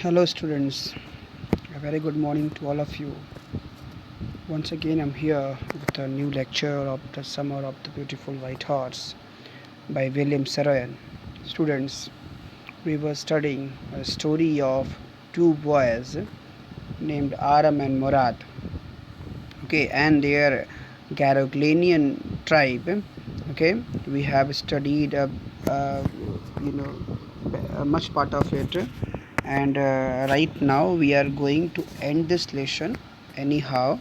Hello students, a very good morning to all of you. Once again I'm here with a new lecture of the Summer of the Beautiful White Horse by William Saroyan. Students, we were studying a story of two boys named Aram and Murad. Okay, and their Garoglanian tribe. Okay, we have studied you know much part of it, and right now we are going to end this lesson anyhow,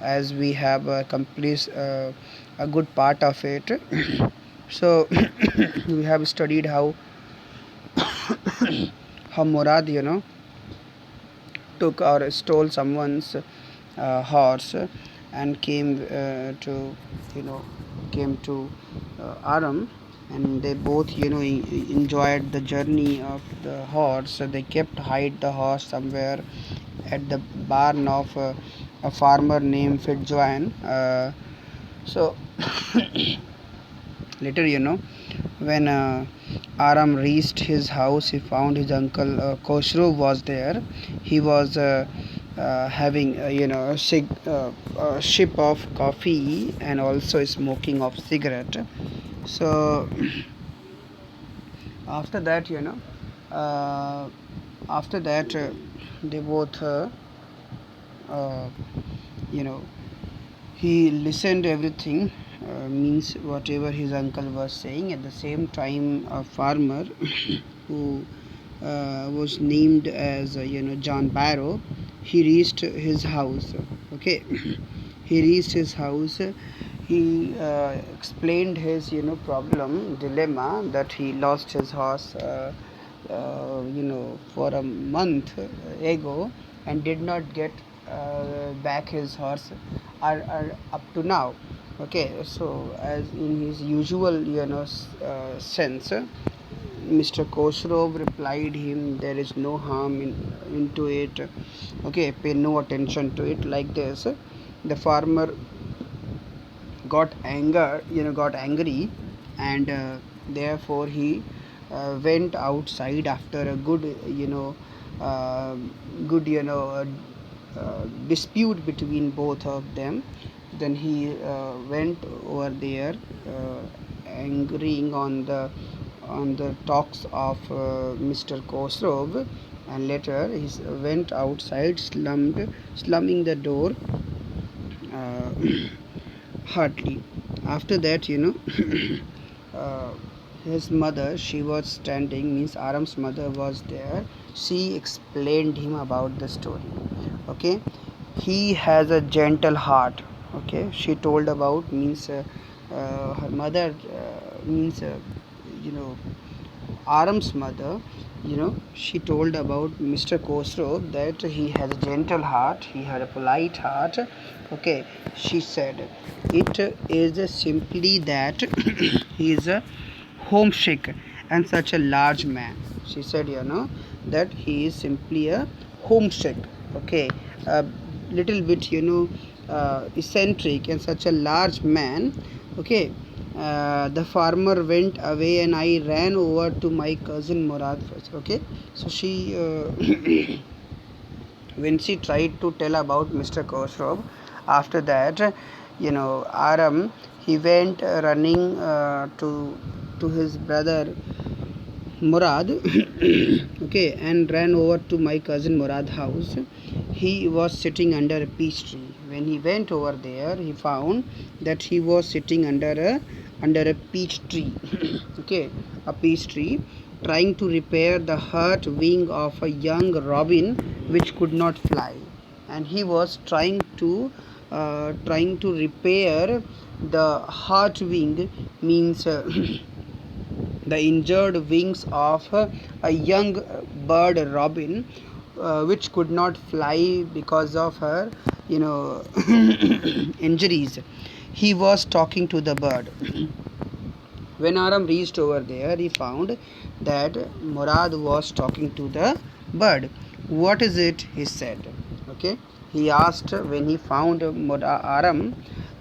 as we have complete a good part of it. So we have studied how Murad took or stole someone's horse and you know came to Aram, and they both enjoyed the journey of the horse. So they kept hide the horse somewhere at the barn of a farmer named Fitzjohn. So later, when Aram reached his house, he found his uncle Khosrow was there. He was having a sip of coffee and also smoking of cigarette. So after that, uh, after that they both uh, you know he listened everything, means whatever his uncle was saying. At the same time, a farmer who was named as John Barrow, he reached his house. Okay, he reached his house. He explained his problem dilemma, that he lost his horse for a month ago, and did not get back his horse are up to now. Okay, so as in his usual sense, Mr. Khosrow replied him, there is no harm into it. Okay, pay no attention to it, like this. The farmer got angry, and therefore he went outside after a uh, good dispute between both of them. Then he went over there, angering on the talks of Mr. Khosrow, and later he went outside, slumming the door uh, hardly. After that, uh, his mother, she was standing, means Aram's mother was there. She explained him about the story. Okay, he has a gentle heart. Okay, she told about, means her mother, means you know Aram's mother, she told about Mr. Khosrow that he has a gentle heart, he had a polite heart. Okay, she said, it is simply that he is a homesick and such a large man. She said, that he is simply a homesick. Okay, a little bit, eccentric and such a large man. Okay, the farmer went away and I ran over to my cousin Murad first. Okay, so she when she tried to tell about Mr. Khosrow, after that, Aram, he went running to his brother Murad, okay, and ran over to my cousin Murad's house. He was sitting under a peach tree. When he went over there, he found that he was sitting under a peach tree, okay, a peach tree, trying to repair the hurt wing of a young robin which could not fly. And he was trying to repair the hurt wing, means the injured wings of a young bird robin, which could not fly because of her injuries. He was talking to the bird. When Aram reached over there, he found that Murad was talking to the bird. What is it? He said. Okay, he asked. When he found Aram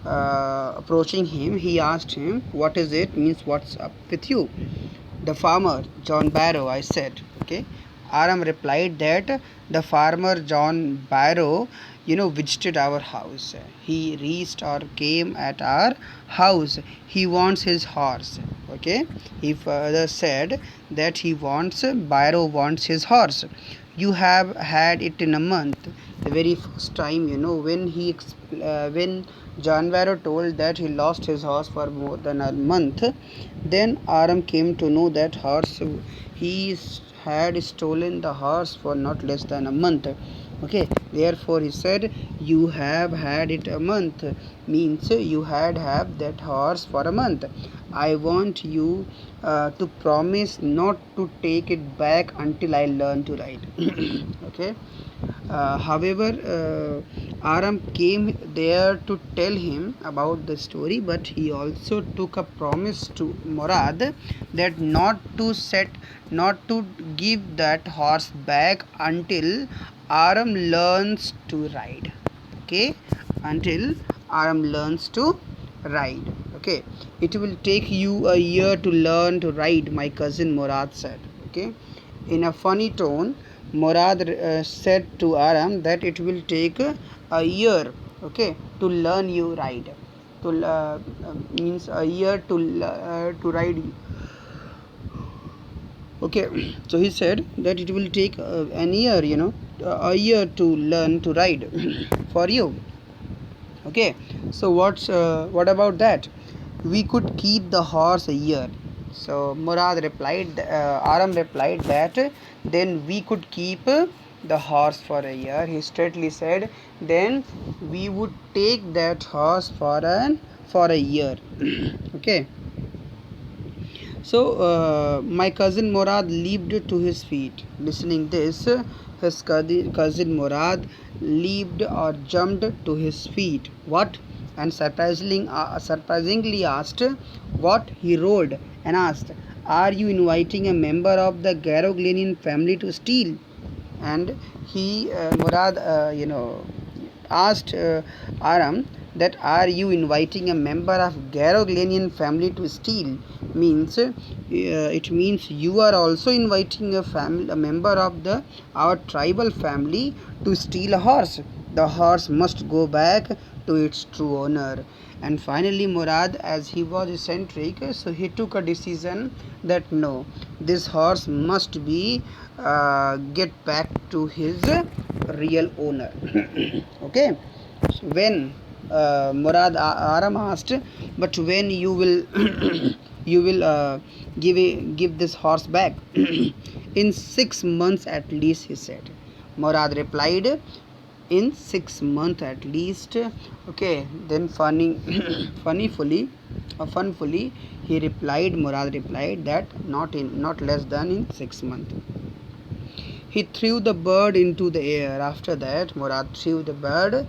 approaching him, he asked him, what is it, means what's up with you? The farmer, John Barrow, I said. Okay, Aram replied that the farmer John Barrow, visited our house. He reached or came at our house. He wants his horse. Okay. He further said that Barrow wants his horse. You have had it in a month. The very first time, when John Barrow told that he lost his horse for more than a month, then Aram came to know that he had stolen the horse for not less than a month. Okay, therefore he said, you have had it a month, means you had have that horse for a month. I want you to promise not to take it back until I learn to ride. Okay. However, Aram came there to tell him about the story, but he also took a promise to Murad that not to give that horse back until Aram learns to ride. Okay, until Aram learns to ride. Okay, it will take you a year to learn to ride, my cousin Murad said. Okay, in a funny tone, Murad said to Aram that it will take a year, okay, to learn you ride. To means a year to ride. Okay, so he said that it will take an year, a year to learn to ride for you. Okay, so what about that? We could keep the horse a year. So Aram replied that then we could keep the horse for a year. He straightly said, then we would take that horse for a year. Okay. So my cousin Murad leaped to his feet. Listening this, his cousin Murad leaped or jumped to his feet. What? And surprisingly asked, what? He roared and asked, are you inviting a member of the Garoglanian family to steal? And Murad, asked Aram that are you inviting a member of Garoglanian family to steal? Means it means you are also inviting a member of our tribal family to steal a horse. The horse must go back to its true owner. And finally, Murad, as he was eccentric, so he took a decision that no, this horse must be get back to his real owner. Okay. So when Aram asked, but when you will you will give this horse back? In 6 months at least, he said. Murad replied, in 6 months at least. Okay, then funfully, Murad replied that not less than in 6 months. He threw the bird into the air. After that, Murad threw the bird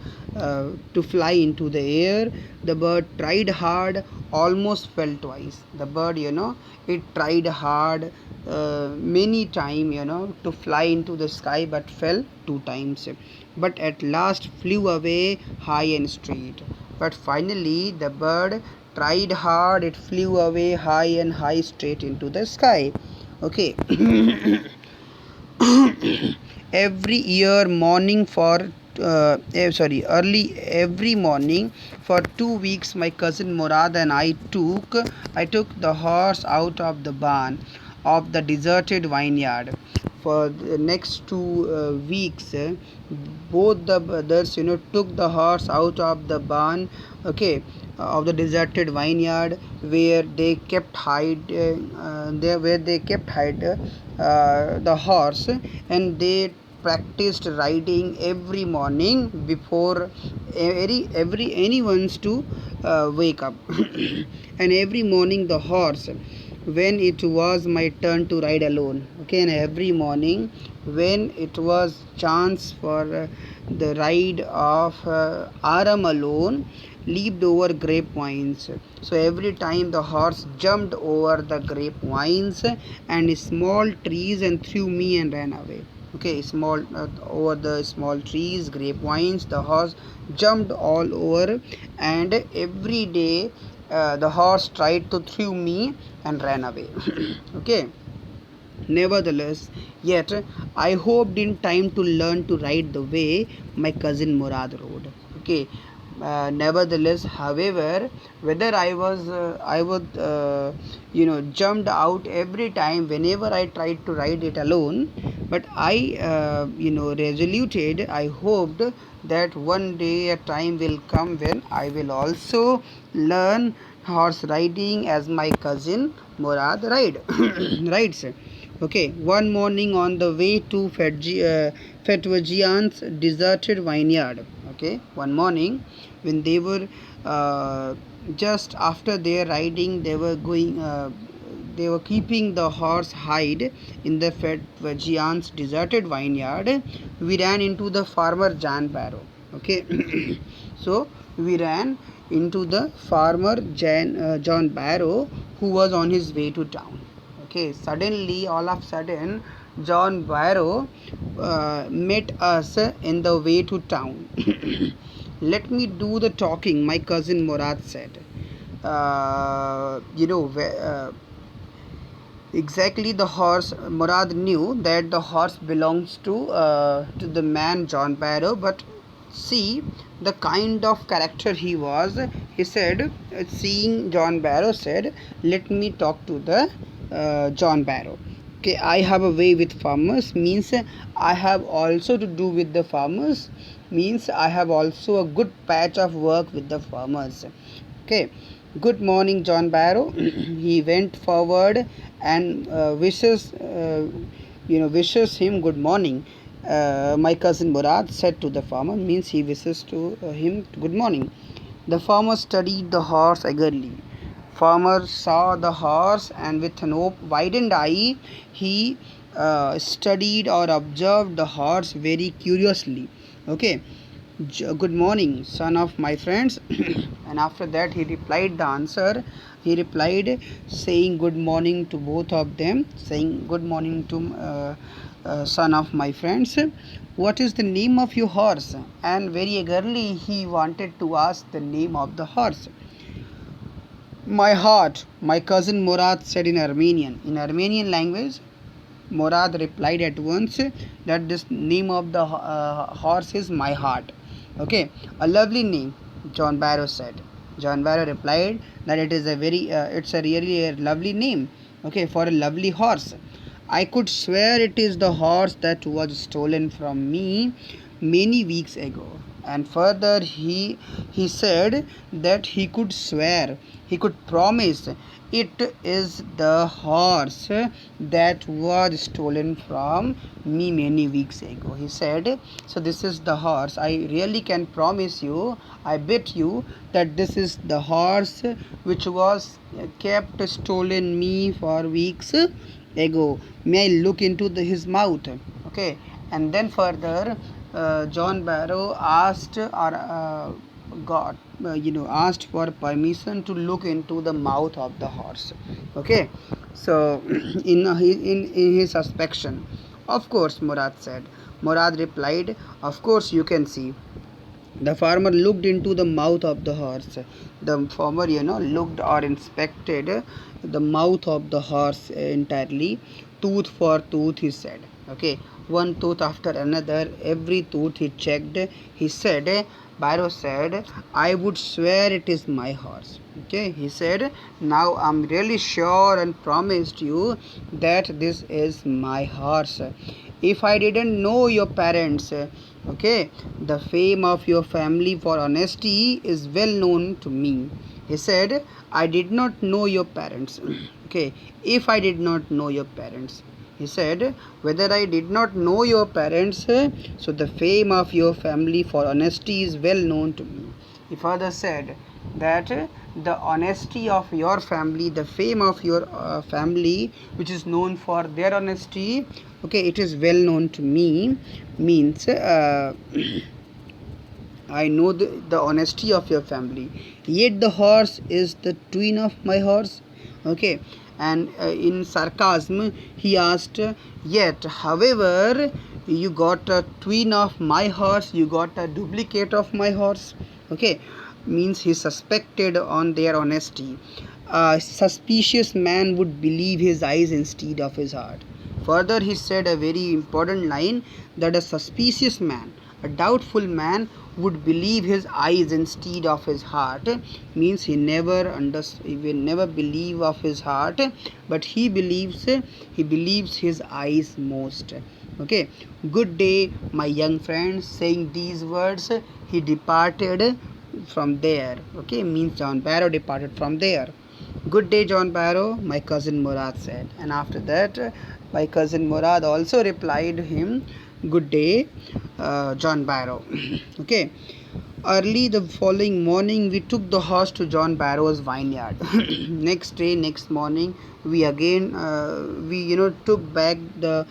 to fly into the air. The bird tried hard, almost fell twice. The bird, it tried hard many times, to fly into the sky, but fell 2 times. But at last flew away high and straight. But finally, the bird tried hard. It flew away high straight into the sky. Okay. Every year morning for early every morning for 2 weeks, my cousin Murad and I took the horse out of the barn of the deserted vineyard. For the next 2 weeks, both the brothers took the horse out of the barn, okay, of the deserted vineyard, where they kept hide the horse, and they practiced riding every morning before anyone's to wake up. And every morning the horse, when it was my turn to ride alone, okay, and every morning when it was chance for the ride of Aram alone, leaped over grapevines. So every time the horse jumped over the grapevines and small trees and threw me and ran away. Okay, small over the small trees, grapevines, the horse jumped all over, and every day the horse tried to throw me and ran away. Okay. Nevertheless, yet I hoped in time to learn to ride the way my cousin Murad rode. Okay. Nevertheless, however, whether I would, jumped out every time whenever I tried to ride it alone, but I, resoluted, I hoped that one day a time will come when I will also learn horse riding as my cousin Murad rides. Okay, one morning on the way to Fetwajian's deserted vineyard. Okay, one morning when they were just after their riding, they were going. They were keeping the horse hide in the Fetwajian's deserted vineyard. We ran into the farmer John Barrow. Okay, so we ran into the farmer John Barrow, who was on his way to town. Okay, suddenly, all of a sudden, John Barrow met us in the way to town. Let me do the talking, my cousin Murad said. Uh, you know, exactly, the horse. Murad knew that the horse belongs to the man John Barrow, but see the kind of character he was. He said, seeing John Barrow, said, "Let me talk to the John Barrow." Okay, I have a way with farmers means I have also to do with the farmers means I have also a good patch of work with the farmers. Okay, good morning, John Barrow. He went forward and wishes him good morning. My cousin Murad said to the farmer, means he wishes to him good morning. The farmer studied the horse eagerly. Farmer saw the horse and with an widened eye he studied or observed the horse very curiously. Okay, good morning, son of my friends. And after that he replied the answer. He replied saying good morning to both of them, saying good morning to son of my friends. What is the name of your horse? And very eagerly he wanted to ask the name of the horse. My heart, my cousin Murad said in Armenian. In Armenian language, Murad replied at once that this name of the horse is my heart. Okay, a lovely name, John Barrow said. John Barrow replied that it's a really a lovely name. Okay, for a lovely horse. I could swear it is the horse that was stolen from me many weeks ago. And further, he said that he could swear, he could promise it is the horse that was stolen from me many weeks ago. He said, so this is the horse. I really can promise you, I bet you that this is the horse which was kept stolen me for weeks ago. May I look into his mouth? Okay, and then further, John Barrow asked or asked for permission to look into the mouth of the horse. Okay, so in his suspicion, of course, Murad said. Murad replied, "Of course you can see." The farmer looked into the mouth of the horse. The farmer, looked or inspected the mouth of the horse entirely, tooth for tooth, he said. Okay, one tooth after another, every tooth he checked. He said, Barrow said, I would swear it is my horse. Okay, he said, now I'm really sure and promised you that this is my horse. If I didn't know your parents, okay, the fame of your family for honesty is well known to me. He said, I did not know your parents. Okay, if I did not know your parents. He said, whether I did not know your parents, so the fame of your family for honesty is well known to me. He further said that the honesty of your family, the fame of your family, which is known for their honesty, okay, it is well known to me, means I know the honesty of your family. Yet the horse is the twin of my horse. Okay, and in sarcasm he asked, yet however you got a twin of my horse, you got a duplicate of my horse. Okay, means he suspected on their honesty. A suspicious man would believe his eyes instead of his heart. further he said a very important line, that a suspicious man, a doubtful man, would believe his eyes instead of his heart. Means he will never believe of his heart, but he believes his eyes most. Okay. Good day, my young friends. Saying these words, he departed from there. Okay, means John Barrow departed from there. Good day, John Barrow, my cousin Murad said. And after that, my cousin Murad also replied him, Good day, John Barrow. Okay. Early the following morning, we took the horse to John Barrow's vineyard. Next morning, we took back the.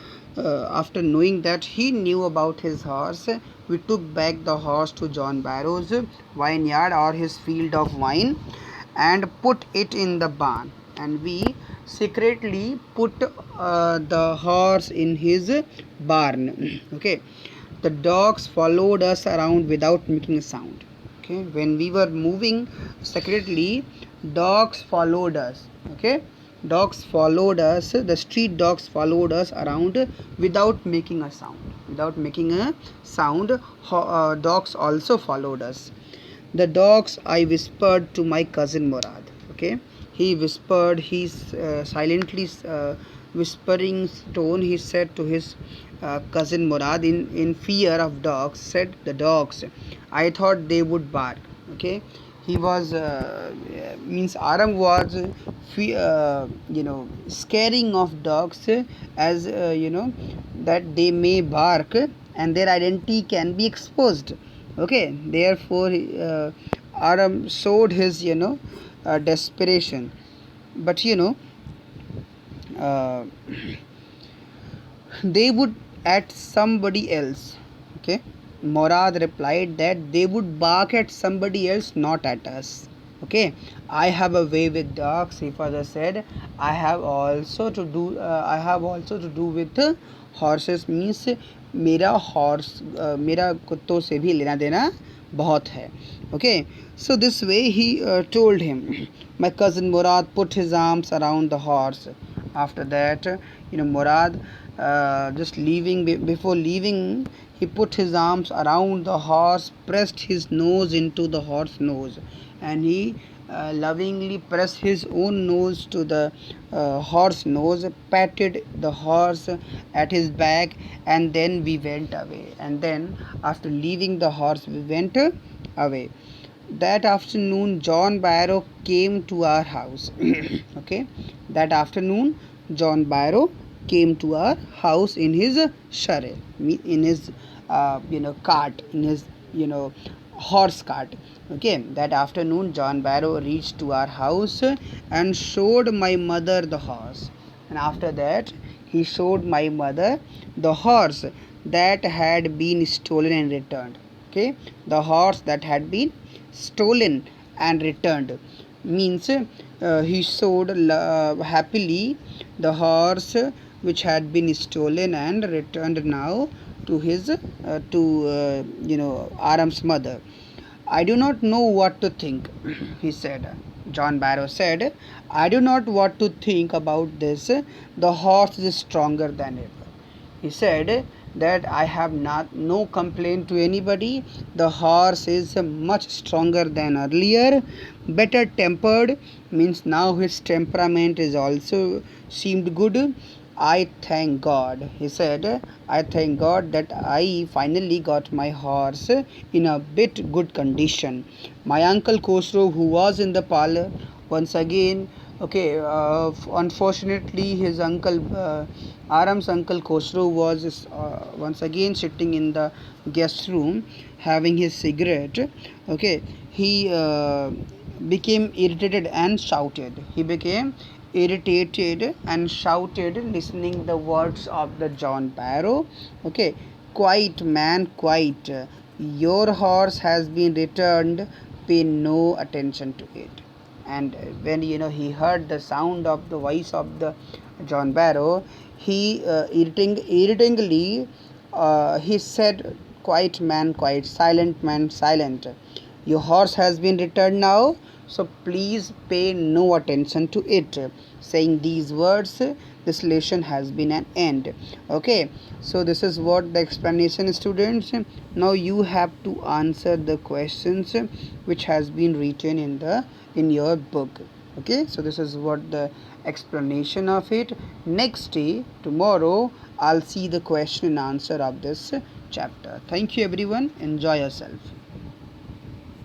After knowing that he knew about his horse, we took back the horse to John Barrow's vineyard, or his field of wine, and put it in the barn. And we secretly put the horse in his barn. Okay. The dogs followed us around without making a sound. Okay. When we were moving secretly, dogs followed us. Okay. The street dogs followed us around without making a sound. Dogs also followed us. The dogs, I whispered to my cousin Murad. Okay. He whispered, he's silently whispering tone, he said to his cousin Murad, in fear of dogs, said the dogs, I thought they would bark. Okay. He was means Aram was scaring of dogs, as that they may bark and their identity can be exposed. Okay. Therefore Aram showed his desperation. But uh, they would at somebody else. Okay. Morad replied that they would bark at somebody else, not at us. Okay. I have a way with dogs, he further said. I have also to do with horses. Means मेरा कुत्तों से भी लेना देना बहुत है. Okay. So this way he told him. My cousin Murad put his arms around the horse. After that, Murad, just before leaving, he put his arms around the horse, pressed his nose into the horse's nose, and he lovingly pressed his own nose to the horse nose, patted the horse at his back, and then we went away. And then after leaving the horse, we went away. That afternoon, John Barrow came to our house. Okay. That afternoon, John Barrow came to our house in his chariot, in his cart, in his horse cart. Okay. That afternoon, John Barrow reached to our house and showed my mother the horse. And after that, he showed my mother the horse that had been stolen and returned. Okay. The horse that had been stolen and returned. Means he showed happily the horse which had been stolen and returned now to his Aram's mother. I do not know what to think, he said. John Barrow said, I do not what to think about this. The horse is stronger than ever. He said that I have no complaint to anybody. The horse is much stronger than earlier, better tempered. Means now his temperament is also seemed good. I thank God, he said. I thank God that I finally got my horse in a bit good condition. My uncle Khosrow, who was in the parlor once again, okay, unfortunately, his uncle, Aram's uncle Khosrow, was once again sitting in the guest room having his cigarette. Okay, he became irritated and shouted. He became irritated and shouted, listening the words of the John Barrow. Okay, quiet man, quiet. Your horse has been returned. Pay no attention to it. And when he heard the sound of the voice of the John Barrow, he irritatingly he said, quiet man, quiet, silent man, silent. Your horse has been returned now, so please pay no attention to it. Saying these words, this lesson has been an end. Okay, so this is what the explanation, students. Now you have to answer the questions which has been written in your book. Okay, so this is what the explanation of it. Next day, tomorrow, I'll see the question and answer of this chapter. Thank you everyone, enjoy yourself.